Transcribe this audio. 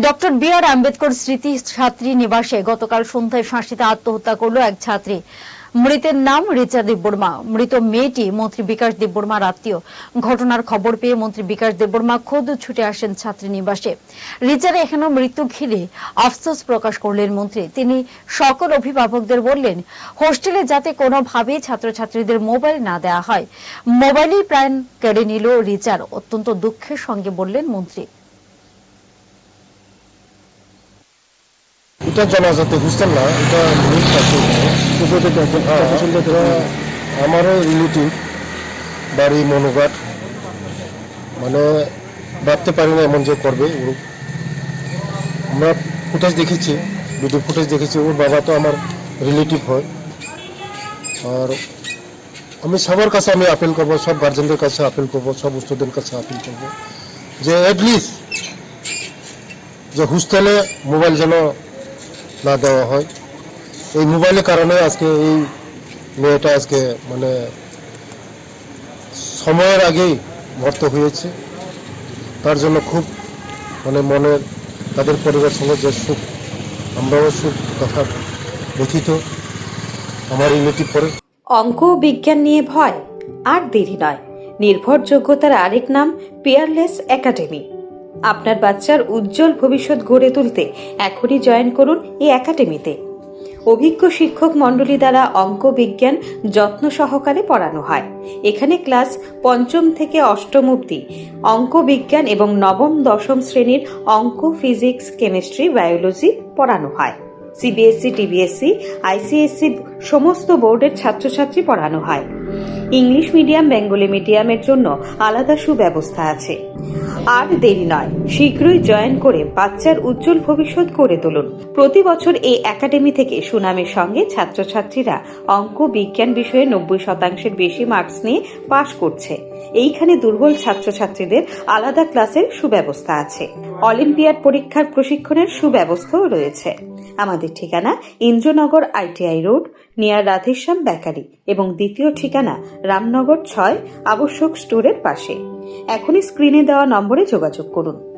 Doctor B আর আম্বেদকর স্মৃতি ছাত্রী নিবাসে গতকাল সন্ধ্যায় ফাঁসিতে আত্মহত্যা করল এক ছাত্রী। মৃতের নাম রিচা দেববর্মা। মৃত মেয়েটি মন্ত্রী বিকাশ দেববর্মার আত্মীয়। ঘটনার খবর পেয়ে মন্ত্রী বিকাশ দেববর্মা খোদ ছুটে আসেন ছাত্রী নিবাসে। রিচার এখনো মৃত্যু ঘিরে আফসোস প্রকাশ করলেন মন্ত্রী। তিনি সকল অভিভাবকদের বললেন, হোস্টেলে যাতে কোনোভাবেই ছাত্রছাত্রীদের মোবাইল না দেওয়া হয়। মোবাইলই প্রাণ কেড়ে নিল রিচার, অত্যন্ত দুঃখের সঙ্গে বললেন মন্ত্রী। এটা জানাজাতে বুঝতেন না, এটা আমারও রিলেটিভ, বাড়ি মনুঘাট। মানে ভাবতে পারি না এমন যে করবে। আমরা ফুটেজ দেখেছি, ভিডিও ফুটেজ দেখেছি। ওর বাবা তো আমার রিলেটিভ হয়। আর আমি সবার কাছে আমি আপিল করবো, সব গার্জেনদের কাছে আপিল করবো, সব স্টুডেন্টের কাছে আপিল করবো যে অ্যাটলিস্ট যে হোস্টেলে মোবাইল যেন না দেওয়া হয়। এই মোবাইলের কারণে আজকে এই মেয়েটা আজকে মানে সময়ের আগেই মৃত্যু হয়েছে। তার জন্য খুব মানে মনের তাদের পরিবার সঙ্গে যে সুখ, আমরাও সুখ তথা ব্যথিত আমার রিলেটিভ পরে। অঙ্ক ও বিজ্ঞান নিয়ে ভয় আর দেরি নয়। নির্ভরযোগ্যতার আরেক নাম পিয়ারলেস একাডেমি। আপনার বাচ্চার উজ্জ্বল ভবিষ্যৎ গড়ে তুলতে এখনই জয়েন করুন এই একাডেমিতে। অভিজ্ঞ শিক্ষক মণ্ডলী দ্বারা অঙ্ক বিজ্ঞান যত্ন সহকারে পড়ানো হয়। এখানে ক্লাস ৫ম থেকে ৮ম অবধি অঙ্ক বিজ্ঞান এবং নবম দশম শ্রেণীর অঙ্ক, ফিজিক্স, কেমিস্ট্রি, বায়োলজি পড়ানো হয়। সিবিএসসি, টিবিএসসি, আইসিএসসি সমস্ত বোর্ডের ছাত্রছাত্রী পড়ানো হয়। ইংলিশ মিডিয়াম, বেঙ্গলি মিডিয়ামের জন্য আলাদা সুব্যবস্থা আছে। আর দেরি নয়, শীঘ্রই জয়েন করে বাচ্চার উজ্জ্বল ভবিষ্যৎ গড়ে তুলুন। প্রতি বছর এই একাডেমি থেকে সুনামের সঙ্গে ছাত্রছাত্রীরা অঙ্ক বিজ্ঞান বিষয়ে ৯০% বেশি মার্কস নিয়ে পাশ করছে। এইখানে দুর্বল ছাত্রছাত্রীদের আলাদা ক্লাসের সুব্যবস্থা আছে। অলিম্পিয়াড পরীক্ষার প্রশিক্ষণের সুব্যবস্থাও রয়েছে। আমাদের ঠিকানা Indranagar ITI road, near Radheshyam bakery, এবং দ্বিতীয় ঠিকানা রামনগর ৬ আবশ্যক স্টোরের পাশে। এখনই স্ক্রিনে দেওয়া নম্বরে যোগাযোগ করুন।